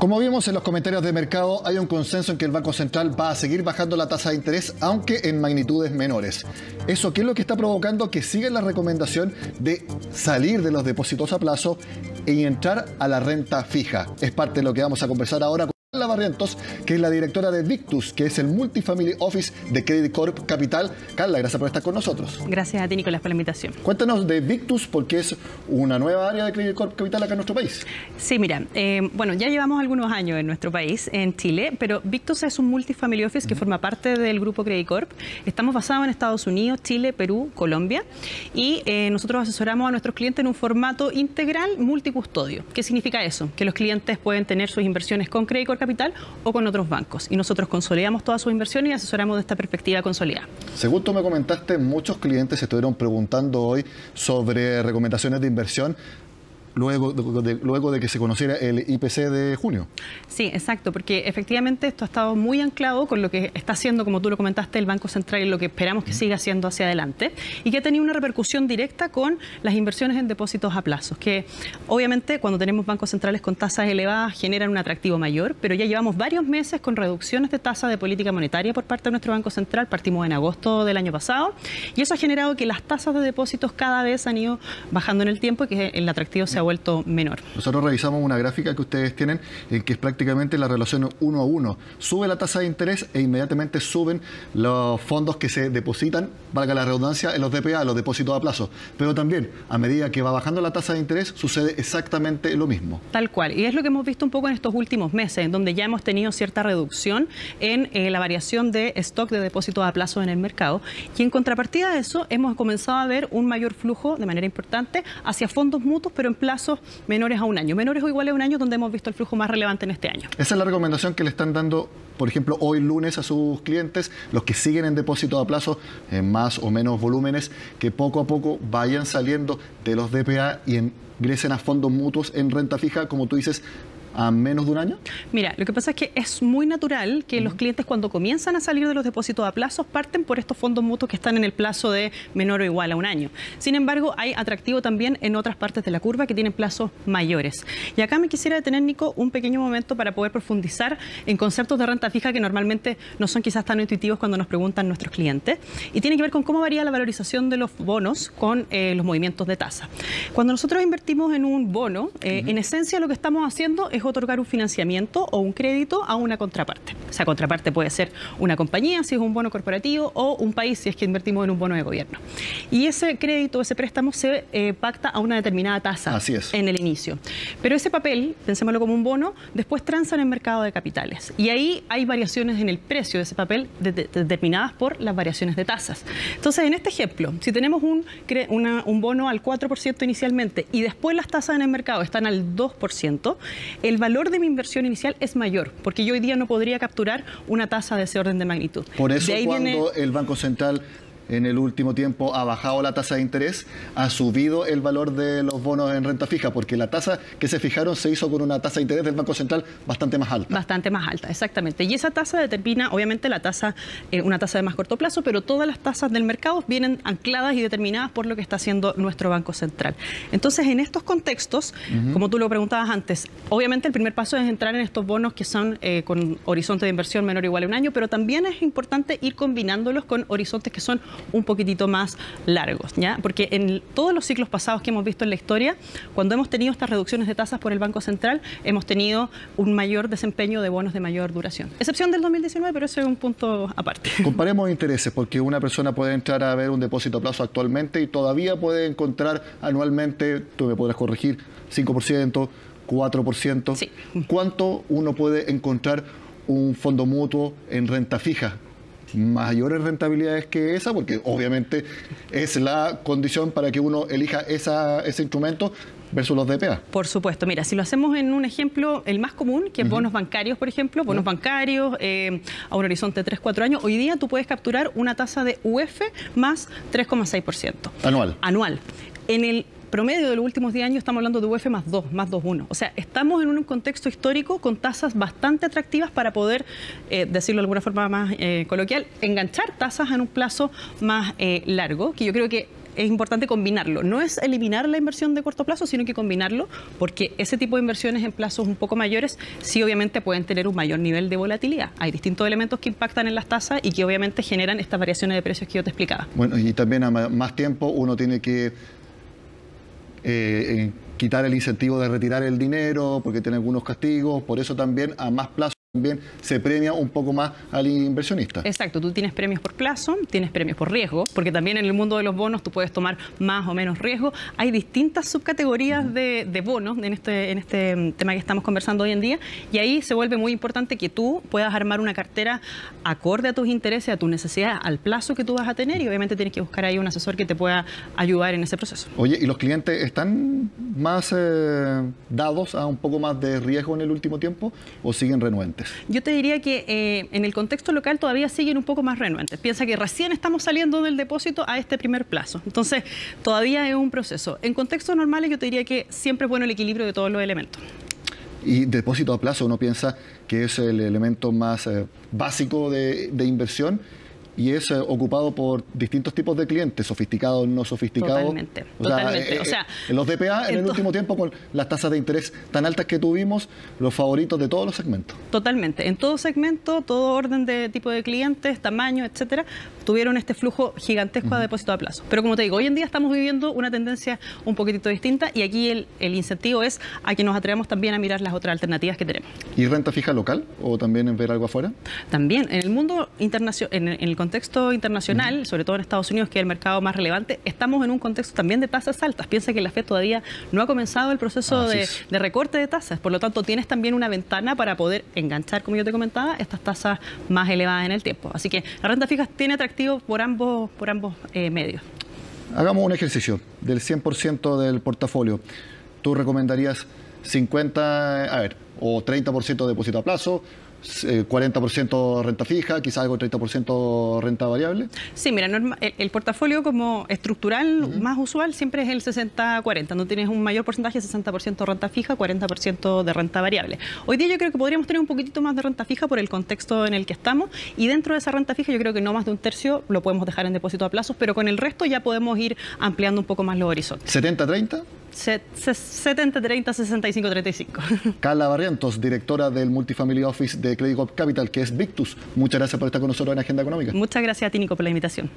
Como vimos en los comentarios de mercado, hay un consenso en que el Banco Central va a seguir bajando la tasa de interés, aunque en magnitudes menores. ¿Eso qué es lo que está provocando? Que siga la recomendación de salir de los depósitos a plazo y entrar a la renta fija. Es parte de lo que vamos a conversar ahora con Carla Barrientos, que es la directora de Victus, que es el Multifamily Office de Credit Corp Capital. Carla, gracias por estar con nosotros. Gracias a ti, Nicolás, por la invitación. Cuéntanos de Victus, porque es una nueva área de Credit Corp Capital acá en nuestro país. Sí, mira, bueno, ya llevamos algunos años en nuestro país, en Chile, pero Victus es un Multifamily Office que forma parte del grupo Credit Corp. Estamos basados en Estados Unidos, Chile, Perú, Colombia, y nosotros asesoramos a nuestros clientes en un formato integral multicustodio. ¿Qué significa eso? Que los clientes pueden tener sus inversiones con Credit Corp Capital o con otros bancos. Y nosotros consolidamos todas sus inversiones y asesoramos de esta perspectiva consolidada. Según tú me comentaste, muchos clientes se estuvieron preguntando hoy sobre recomendaciones de inversión luego de que se conociera el IPC de junio. Sí, exacto, porque efectivamente esto ha estado muy anclado con lo que está haciendo, como tú lo comentaste, el Banco Central y lo que esperamos que siga haciendo hacia adelante, y que ha tenido una repercusión directa con las inversiones en depósitos a plazos, que obviamente cuando tenemos bancos centrales con tasas elevadas generan un atractivo mayor, pero ya llevamos varios meses con reducciones de tasa de política monetaria por parte de nuestro Banco Central. Partimos en agosto del año pasado, y eso ha generado que las tasas de depósitos cada vez han ido bajando en el tiempo y que el atractivo se ha vuelto menor. Nosotros revisamos una gráfica que ustedes tienen, que es prácticamente la relación 1 a 1. Sube la tasa de interés e inmediatamente suben los fondos que se depositan, valga la redundancia, en los DPA, los depósitos a plazo. Pero también, a medida que va bajando la tasa de interés, sucede exactamente lo mismo. Tal cual. Y es lo que hemos visto un poco en estos últimos meses, en donde ya hemos tenido cierta reducción en la variación de stock de depósitos a plazo en el mercado. Y en contrapartida de eso, hemos comenzado a ver un mayor flujo de manera importante hacia fondos mutuos, pero en plazos menores a un año. Menores o iguales a un año, donde hemos visto el flujo más relevante en este año. Esa es la recomendación que le están dando, por ejemplo, hoy lunes a sus clientes, los que siguen en depósito a plazo, en más o menos volúmenes, que poco a poco vayan saliendo de los DPA y ingresen a fondos mutuos en renta fija, como tú dices, a menos de un año? Mira, lo que pasa es que es muy natural que los clientes, cuando comienzan a salir de los depósitos a plazos, parten por estos fondos mutuos que están en el plazo de menor o igual a un año. Sin embargo, hay atractivo también en otras partes de la curva que tienen plazos mayores. Y acá me quisiera detener, Nico, un pequeño momento para poder profundizar en conceptos de renta fija que normalmente no son quizás tan intuitivos cuando nos preguntan nuestros clientes. Y tiene que ver con cómo varía la valorización de los bonos con los movimientos de tasa. Cuando nosotros invertimos en un bono, en esencia lo que estamos haciendo es otorgar un financiamiento o un crédito a una contraparte. Esa contraparte puede ser una compañía, si es un bono corporativo, o un país, si es que invertimos en un bono de gobierno. Y ese crédito, ese préstamo, se pacta a una determinada tasa en el inicio. Pero ese papel, pensémoslo como un bono, después transa en el mercado de capitales. Y ahí hay variaciones en el precio de ese papel determinadas por las variaciones de tasas. Entonces, en este ejemplo, si tenemos un bono al 4% inicialmente y después las tasas en el mercado están al 2%, el valor de mi inversión inicial es mayor, porque yo hoy día no podría capturar una tasa de ese orden de magnitud. Por eso cuando el Banco Central en el último tiempo ha bajado la tasa de interés, ha subido el valor de los bonos en renta fija, porque la tasa que se fijaron se hizo con una tasa de interés del Banco Central bastante más alta. Bastante más alta, exactamente. Y esa tasa determina, obviamente, la tasa, una tasa de más corto plazo, pero todas las tasas del mercado vienen ancladas y determinadas por lo que está haciendo nuestro Banco Central. Entonces, en estos contextos, como tú lo preguntabas antes, obviamente el primer paso es entrar en estos bonos que son con horizonte de inversión menor o igual a un año, pero también es importante ir combinándolos con horizontes que son un poquitito más largos, ¿ya? Porque en todos los ciclos pasados que hemos visto en la historia, cuando hemos tenido estas reducciones de tasas por el Banco Central, hemos tenido un mayor desempeño de bonos de mayor duración. Excepción del 2019, pero ese es un punto aparte. Comparemos intereses, porque una persona puede entrar a ver un depósito a plazo actualmente y todavía puede encontrar anualmente, tú me podrás corregir, 5%, 4%. Sí. ¿Cuánto uno puede encontrar un fondo mutuo en renta fija? Mayores rentabilidades que esa, porque obviamente es la condición para que uno elija ese instrumento versus los DPA. Por supuesto. Mira, si lo hacemos en un ejemplo, el más común, que es bonos bancarios, por ejemplo, bonos bancarios a un horizonte de 3-4 años, hoy día tú puedes capturar una tasa de UF más 3,6%. Anual. Anual. En el promedio de los últimos 10 años estamos hablando de UF más 2, más 2,1. O sea, estamos en un contexto histórico con tasas bastante atractivas para poder, decirlo de alguna forma más coloquial, enganchar tasas en un plazo más largo, que yo creo que es importante combinarlo. No es eliminar la inversión de corto plazo, sino que combinarlo, porque ese tipo de inversiones en plazos un poco mayores sí obviamente pueden tener un mayor nivel de volatilidad. Hay distintos elementos que impactan en las tasas y que obviamente generan estas variaciones de precios que yo te explicaba. Bueno, y también a más tiempo uno tiene que quitar el incentivo de retirar el dinero porque tiene algunos castigos, por eso también a más plazo también se premia un poco más al inversionista. Exacto, tú tienes premios por plazo, tienes premios por riesgo, porque también en el mundo de los bonos tú puedes tomar más o menos riesgo. Hay distintas subcategorías de bonos en este tema que estamos conversando hoy en día, y ahí se vuelve muy importante que tú puedas armar una cartera acorde a tus intereses, a tus necesidades, al plazo que tú vas a tener, y obviamente tienes que buscar ahí un asesor que te pueda ayudar en ese proceso. Oye, ¿y los clientes están más dados a un poco más de riesgo en el último tiempo o siguen renuentes? Yo te diría que en el contexto local todavía siguen un poco más renuentes. Piensa que recién estamos saliendo del depósito a este primer plazo. Entonces, todavía es un proceso. En contextos normales yo te diría que siempre es bueno el equilibrio de todos los elementos. Y depósito a plazo, uno piensa que es el elemento más básico de inversión y es ocupado por distintos tipos de clientes, sofisticados, no sofisticados. Totalmente, o sea, totalmente. Los DPA en el último tiempo, con las tasas de interés tan altas que tuvimos, los favoritos de todos los segmentos. Totalmente. En todo segmento, todo orden de tipo de clientes, tamaño, etcétera, tuvieron este flujo gigantesco a depósito a plazo. Pero como te digo, hoy en día estamos viviendo una tendencia un poquitito distinta y aquí el incentivo es a que nos atrevamos también a mirar las otras alternativas que tenemos. ¿Y renta fija local o también en ver algo afuera? También, en el mundo internacional, en el contexto internacional, sobre todo en Estados Unidos, que es el mercado más relevante, estamos en un contexto también de tasas altas. Piensa que la FED todavía no ha comenzado el proceso de recorte de tasas, por lo tanto tienes también una ventana para poder enganchar, como yo te comentaba, estas tasas más elevadas en el tiempo. Así que la renta fija tiene atractivo por ambos medios. Hagamos un ejercicio del 100% del portafolio. ¿Tú recomendarías 50, o 30% de depósito a plazo, 40% renta fija, quizás algo 30% renta variable? Sí, mira, el portafolio como estructural más usual siempre es el 60-40. No tienes un mayor porcentaje, 60% renta fija, 40% de renta variable. Hoy día yo creo que podríamos tener un poquitito más de renta fija por el contexto en el que estamos, y dentro de esa renta fija yo creo que no más de un tercio lo podemos dejar en depósito a plazos, pero con el resto ya podemos ir ampliando un poco más los horizontes. ¿70-30? 70-30, 65-35. Carla Barrientos, directora del Multifamily Office de Credicorp Capital, que es Victus. Muchas gracias por estar con nosotros en Agenda Económica. Muchas gracias a ti, Nico, por la invitación.